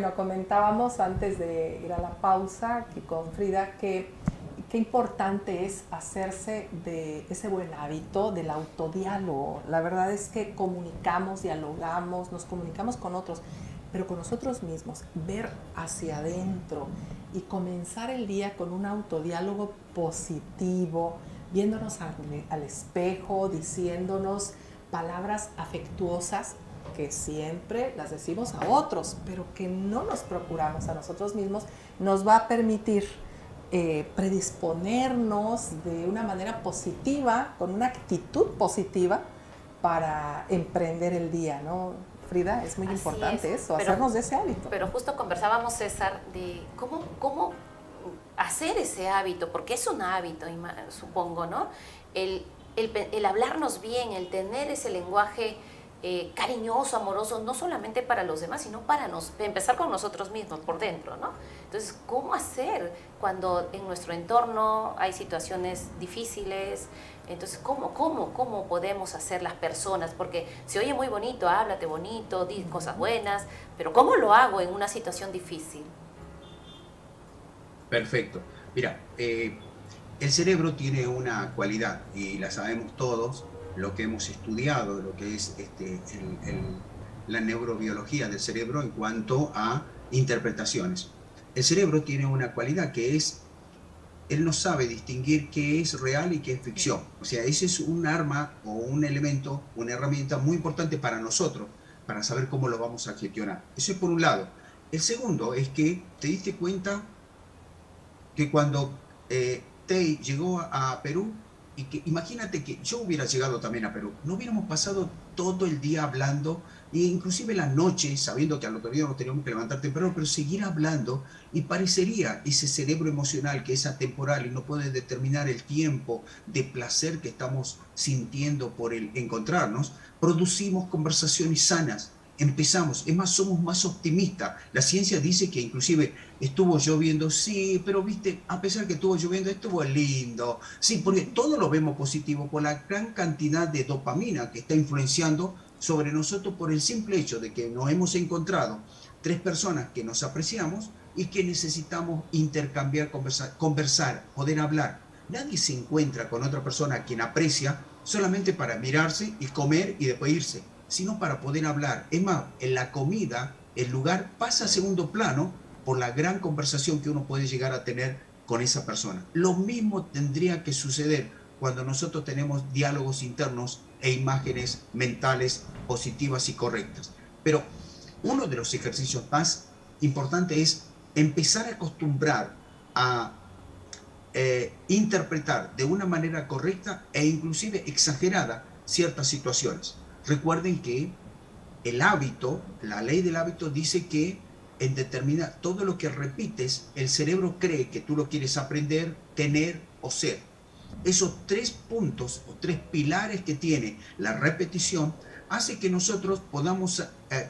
Bueno, comentábamos antes de ir a la pausa que con Frida que qué importante es hacerse de ese buen hábito del autodiálogo. La verdad es que comunicamos, dialogamos, nos comunicamos con otros, pero con nosotros mismos, ver hacia adentro y comenzar el día con un autodiálogo positivo, viéndonos al espejo, diciéndonos palabras afectuosas que siempre las decimos a otros, pero que no nos procuramos a nosotros mismos, nos va a permitir predisponernos de una manera positiva, con una actitud positiva para emprender el día, ¿no? Frida, es muy Así importante es, eso, hacernos de ese hábito. Pero justo conversábamos, César, de cómo hacer ese hábito, porque es un hábito, supongo, ¿no? El hablarnos bien, el tener ese lenguaje cariñoso, amoroso, no solamente para los demás, sino para empezar con nosotros mismos, por dentro, ¿no? Entonces, ¿cómo hacer cuando en nuestro entorno hay situaciones difíciles? Entonces, ¿cómo podemos hacer las personas? Porque se oye muy bonito, háblate bonito, di cosas buenas, pero ¿cómo lo hago en una situación difícil? Perfecto. Mira, el cerebro tiene una cualidad, y la sabemos todos, lo que hemos estudiado, lo que es la neurobiología del cerebro en cuanto a interpretaciones. El cerebro tiene una cualidad que es, él no sabe distinguir qué es real y qué es ficción. O sea, ese es un arma o un elemento, una herramienta muy importante para nosotros, para saber cómo lo vamos a gestionar. Eso es por un lado. El segundo es que te diste cuenta que cuando Tei llegó a Perú, y que imagínate que yo hubiera llegado también a Perú, no hubiéramos pasado todo el día hablando, e inclusive la noche, sabiendo que al otro día nos teníamos que levantar temprano, pero seguir hablando, y parecería ese cerebro emocional que es atemporal y no puede determinar el tiempo de placer que estamos sintiendo por el encontrarnos, producimos conversaciones sanas. Empezamos, es más, somos más optimistas. La ciencia dice que inclusive estuvo lloviendo, sí, pero viste, a pesar que estuvo lloviendo, estuvo lindo. Sí, porque todo lo vemos positivo por la gran cantidad de dopamina que está influenciando sobre nosotros por el simple hecho de que nos hemos encontrado tres personas que nos apreciamos y que necesitamos intercambiar, conversar, poder hablar. Nadie se encuentra con otra persona a quien aprecia solamente para mirarse y comer y después irse, sino para poder hablar. Es más, en la comida, el lugar pasa a segundo plano por la gran conversación que uno puede llegar a tener con esa persona. Lo mismo tendría que suceder cuando nosotros tenemos diálogos internos e imágenes mentales positivas y correctas. Pero uno de los ejercicios más importantes es empezar a acostumbrar a interpretar de una manera correcta e inclusive exagerada ciertas situaciones. Recuerden que el hábito, la ley del hábito dice que todo lo que repites, el cerebro cree que tú lo quieres aprender, tener o ser. Esos tres puntos o tres pilares que tiene la repetición hace que nosotros podamos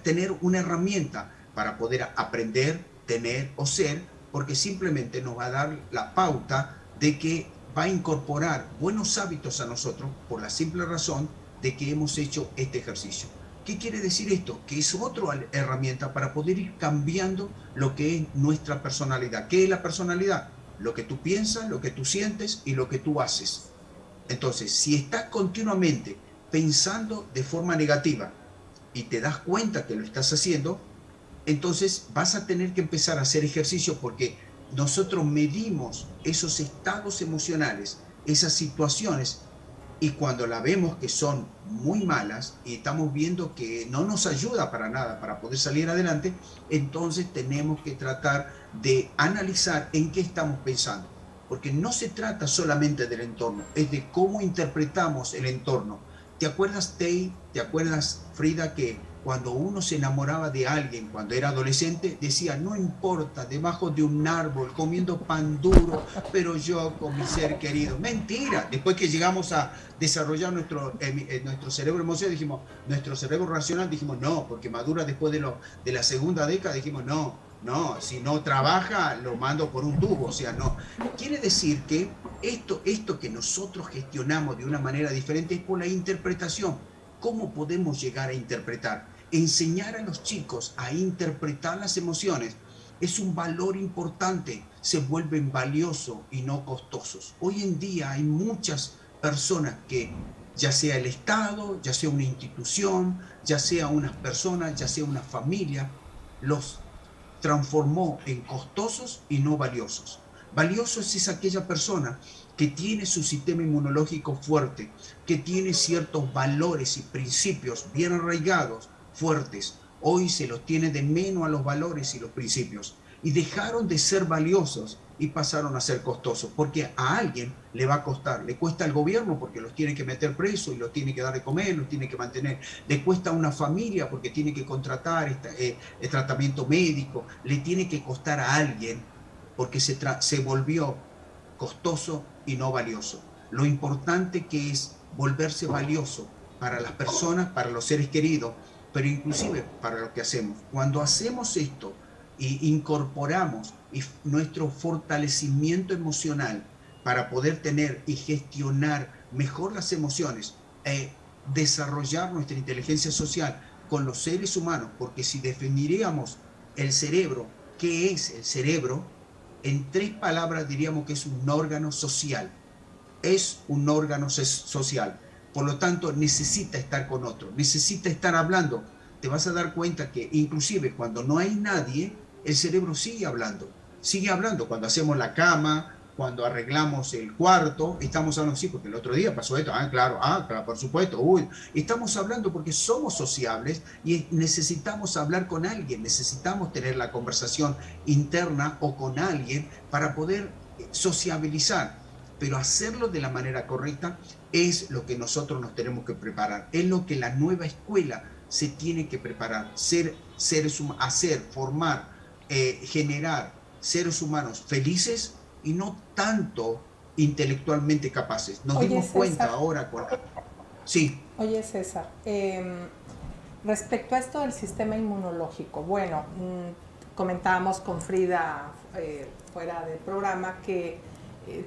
tener una herramienta para poder aprender, tener o ser, porque simplemente nos va a dar la pauta de que va a incorporar buenos hábitos a nosotros por la simple razón de que hemos hecho este ejercicio. ¿Qué quiere decir esto? Que es otra herramienta para poder ir cambiando lo que es nuestra personalidad. ¿Qué es la personalidad? Lo que tú piensas, lo que tú sientes y lo que tú haces. Entonces, si estás continuamente pensando de forma negativa y te das cuenta que lo estás haciendo, entonces vas a tener que empezar a hacer ejercicio, porque nosotros medimos esos estados emocionales, esas situaciones, y cuando la vemos que son muy malas y estamos viendo que no nos ayuda para nada para poder salir adelante, entonces tenemos que tratar de analizar en qué estamos pensando. Porque no se trata solamente del entorno, es de cómo interpretamos el entorno. ¿Te acuerdas, Tei? ¿Te acuerdas, Frida, que cuando uno se enamoraba de alguien cuando era adolescente, decía, no importa, debajo de un árbol, comiendo pan duro, pero yo con mi ser querido? Mentira. Después que llegamos a desarrollar nuestro cerebro emocional, dijimos, nuestro cerebro racional, dijimos, no, porque madura después de la segunda década, dijimos, no, si no trabaja, lo mando por un tubo. O sea, no. Quiere decir que esto que nosotros gestionamos de una manera diferente es por la interpretación. ¿Cómo podemos llegar a interpretar? enseñar a los chicos a interpretar las emociones es un valor importante, se vuelven valiosos y no costosos. Hoy en día hay muchas personas que, ya sea el Estado, ya sea una institución, ya sea unas personas, ya sea una familia, los transformó en costosos y no valiosos. Valioso es aquella persona que tiene su sistema inmunológico fuerte, que tiene ciertos valores y principios bien arraigados, fuertes. Hoy se los tiene de menos a los valores y los principios, y dejaron de ser valiosos y pasaron a ser costosos, porque a alguien le va a costar, le cuesta al gobierno porque los tiene que meter presos y los tiene que dar de comer, los tiene que mantener, le cuesta a una familia porque tiene que contratar el tratamiento médico, le tiene que costar a alguien porque se volvió costoso y no valioso. Lo importante que es volverse valioso para las personas, para los seres queridos, pero inclusive para lo que hacemos. Cuando hacemos esto y incorporamos nuestro fortalecimiento emocional para poder tener y gestionar mejor las emociones, desarrollar nuestra inteligencia social con los seres humanos, porque si definiríamos el cerebro, ¿qué es el cerebro? En 3 palabras diríamos que es un órgano social. Es un órgano social. Por lo tanto, necesita estar con otro, necesita estar hablando. Te vas a dar cuenta que inclusive cuando no hay nadie, el cerebro sigue hablando. Sigue hablando cuando hacemos la cama, cuando arreglamos el cuarto, estamos hablando, sí, porque el otro día pasó esto, claro, por supuesto, estamos hablando porque somos sociables y necesitamos hablar con alguien, necesitamos tener la conversación interna o con alguien para poder sociabilizar, pero hacerlo de la manera correcta es lo que nosotros nos tenemos que preparar, es lo que la nueva escuela se tiene que preparar, formar, generar seres humanos felices y no tanto intelectualmente capaces. Nos dimos cuenta ahora con... Sí. Oye, César, respecto a esto del sistema inmunológico, bueno, comentábamos con Frida fuera del programa que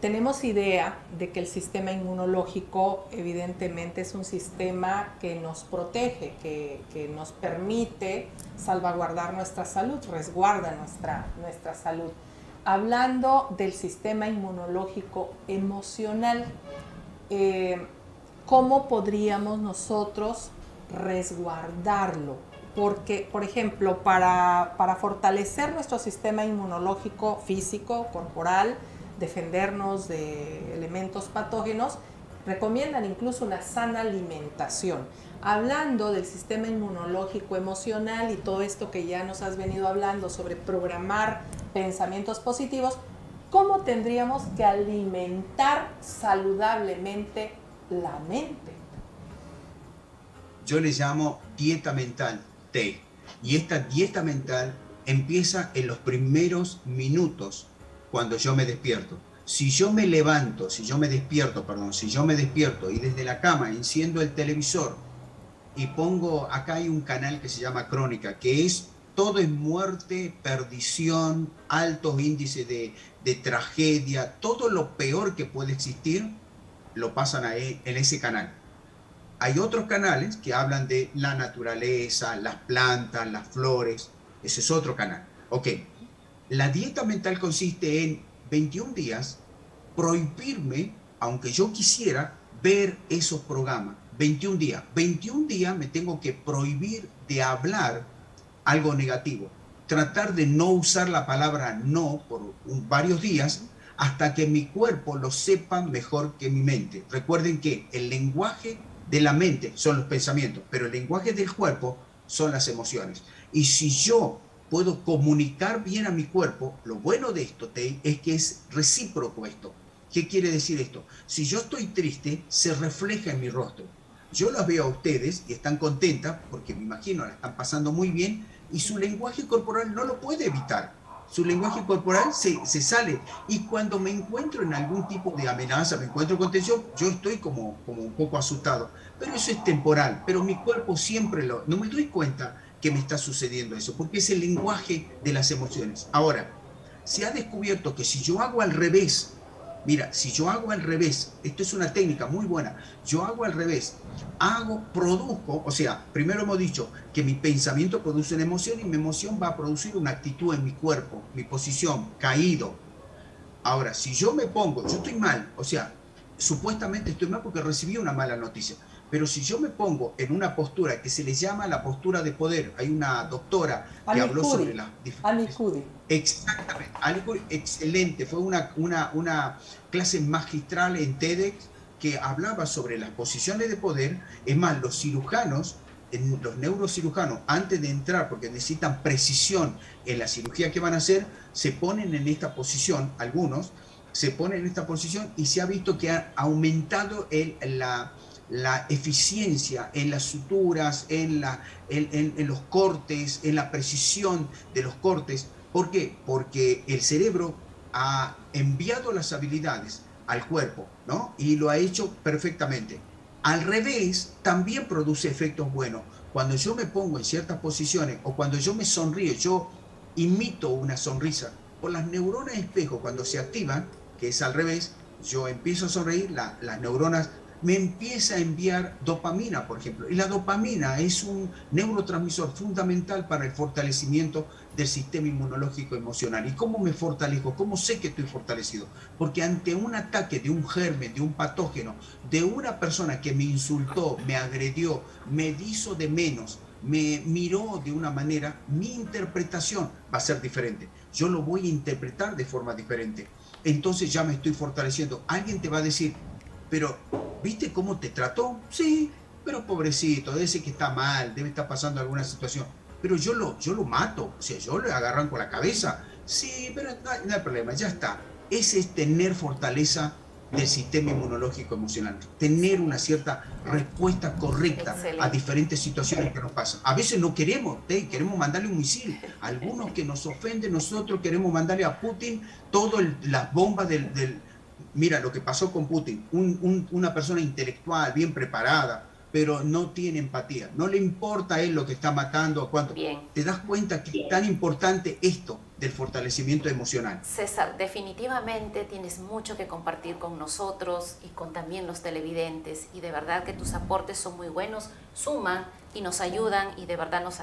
tenemos idea de que el sistema inmunológico evidentemente es un sistema que nos protege, que nos permite salvaguardar nuestra salud, resguarda nuestra salud. Hablando del sistema inmunológico emocional, ¿cómo podríamos nosotros resguardarlo? Porque, por ejemplo, para fortalecer nuestro sistema inmunológico físico, corporal, defendernos de elementos patógenos, recomiendan incluso una sana alimentación. Hablando del sistema inmunológico emocional y todo esto que ya nos has venido hablando sobre programar pensamientos positivos, ¿cómo tendríamos que alimentar saludablemente la mente? Yo le llamo dieta mental, TEI. Y esta dieta mental empieza en los primeros minutos cuando yo me despierto. Si yo me despierto y desde la cama enciendo el televisor y pongo, acá hay un canal que se llama Crónica, que todo es muerte, perdición, altos índices de tragedia, todo lo peor que puede existir, lo pasan ahí en ese canal. Hay otros canales que hablan de la naturaleza, las plantas, las flores, ese es otro canal. Ok, la dieta mental consiste en 21 días prohibirme, aunque yo quisiera, ver esos programas. 21 días me tengo que prohibir de hablar algo negativo. Tratar de no usar la palabra no por varios días hasta que mi cuerpo lo sepa mejor que mi mente. Recuerden que el lenguaje de la mente son los pensamientos, pero el lenguaje del cuerpo son las emociones. Y si yo puedo comunicar bien a mi cuerpo, lo bueno de esto, Tei, es que es recíproco esto. ¿Qué quiere decir esto? Si yo estoy triste, se refleja en mi rostro. Yo las veo a ustedes y están contentas, porque me imagino la están pasando muy bien, y su lenguaje corporal no lo puede evitar. Su lenguaje corporal se sale. Y cuando me encuentro en algún tipo de amenaza, me encuentro con tensión, yo estoy como un poco asustado. Pero eso es temporal. Pero mi cuerpo siempre no me doy cuenta que me está sucediendo eso, porque es el lenguaje de las emociones. Ahora, se ha descubierto que si yo hago al revés, Mira, si yo hago al revés, esto es una técnica muy buena, yo hago al revés, produzco, o sea, primero hemos dicho que mi pensamiento produce una emoción y mi emoción va a producir una actitud en mi cuerpo, mi posición, caído. Ahora, si yo me pongo, yo estoy mal, o sea, supuestamente estoy mal porque recibí una mala noticia, pero si yo me pongo en una postura que se le llama la postura de poder, hay una doctora que habló sobre las diferentes... Exactamente, Ali Cudi, excelente, fue una clase magistral en TEDx que hablaba sobre las posiciones de poder. Es más, los cirujanos, los neurocirujanos, antes de entrar, porque necesitan precisión en la cirugía que van a hacer, se ponen en esta posición, algunos se ponen en esta posición y se ha visto que ha aumentado la eficiencia en las suturas, en los cortes, en la precisión de los cortes. ¿Por qué? Porque el cerebro ha enviado las habilidades al cuerpo, ¿no? Y lo ha hecho perfectamente. Al revés, también produce efectos buenos. Cuando yo me pongo en ciertas posiciones o cuando yo me sonrío, yo imito una sonrisa, por las neuronas espejo, cuando se activan, que es al revés, yo empiezo a sonreír, las neuronas me empieza a enviar dopamina, por ejemplo. Y la dopamina es un neurotransmisor fundamental para el fortalecimiento del sistema inmunológico emocional. ¿Y cómo me fortalezco? ¿Cómo sé que estoy fortalecido? Porque ante un ataque de un germen, de un patógeno, de una persona que me insultó, me agredió, me hizo de menos, me miró de una manera, mi interpretación va a ser diferente. Yo lo voy a interpretar de forma diferente. Entonces ya me estoy fortaleciendo. Alguien te va a decir, pero ¿viste cómo te trató? Sí, pero pobrecito, debe ser que está mal, debe estar pasando alguna situación. Pero yo lo mato, o sea, yo le agarran con la cabeza. Sí, pero no hay problema, ya está. Ese es tener fortaleza del sistema inmunológico emocional, tener una cierta respuesta correcta a diferentes situaciones que nos pasan. A veces no queremos mandarle un misil. Algunos que nos ofenden, nosotros queremos mandarle a Putin todas las bombas Mira lo que pasó con Putin, una persona intelectual, bien preparada, pero no tiene empatía. No le importa a él lo que está matando, a cuánto. Bien. ¿Te das cuenta que es tan importante esto del fortalecimiento emocional? César, definitivamente tienes mucho que compartir con nosotros y con también los televidentes. Y de verdad que tus aportes son muy buenos, suman y nos ayudan y de verdad nos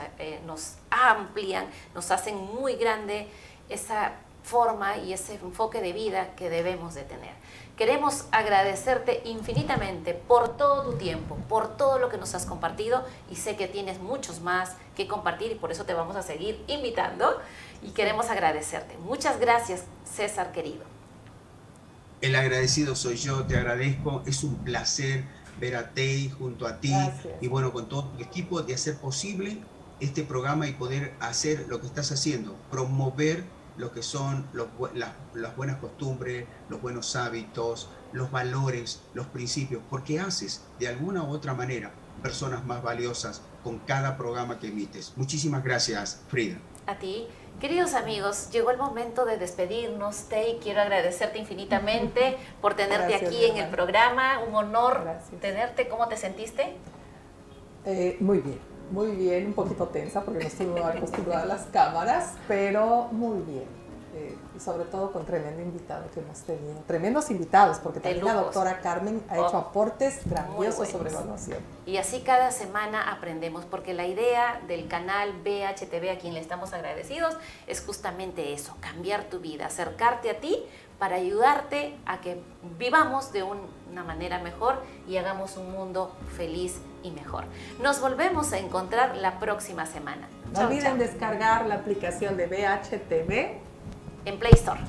amplían, nos hacen muy grande esa forma y ese enfoque de vida que debemos de tener. Queremos agradecerte infinitamente por todo tu tiempo, por todo lo que nos has compartido y sé que tienes muchos más que compartir y por eso te vamos a seguir invitando y queremos agradecerte. Muchas gracias, César querido. El agradecido soy yo, te agradezco, es un placer ver a Tei junto a ti. Gracias. Y bueno, con todo tu equipo de hacer posible este programa y poder hacer lo que estás haciendo, promover lo que son las buenas costumbres, los buenos hábitos, los valores, los principios, porque haces de alguna u otra manera personas más valiosas con cada programa que emites. Muchísimas gracias, Frida. A ti. Queridos amigos, llegó el momento de despedirnos. Tei, quiero agradecerte infinitamente por tenerte aquí en el programa. Un honor tenerte. ¿Cómo te sentiste? Muy bien. Muy bien, un poquito tensa porque no estuve acostumbrada a las cámaras, pero muy bien. Y sobre todo con tremendo invitado que hemos tenido. Tremendos invitados, porque también la doctora Carmen ha hecho aportes grandiosos sobre evaluación. Y así cada semana aprendemos, porque la idea del canal BHTV, a quien le estamos agradecidos, es justamente eso, cambiar tu vida, acercarte a ti para ayudarte a que vivamos de una manera mejor y hagamos un mundo feliz y mejor. Nos volvemos a encontrar la próxima semana. No olviden descargar la aplicación de BHTV en Play Store.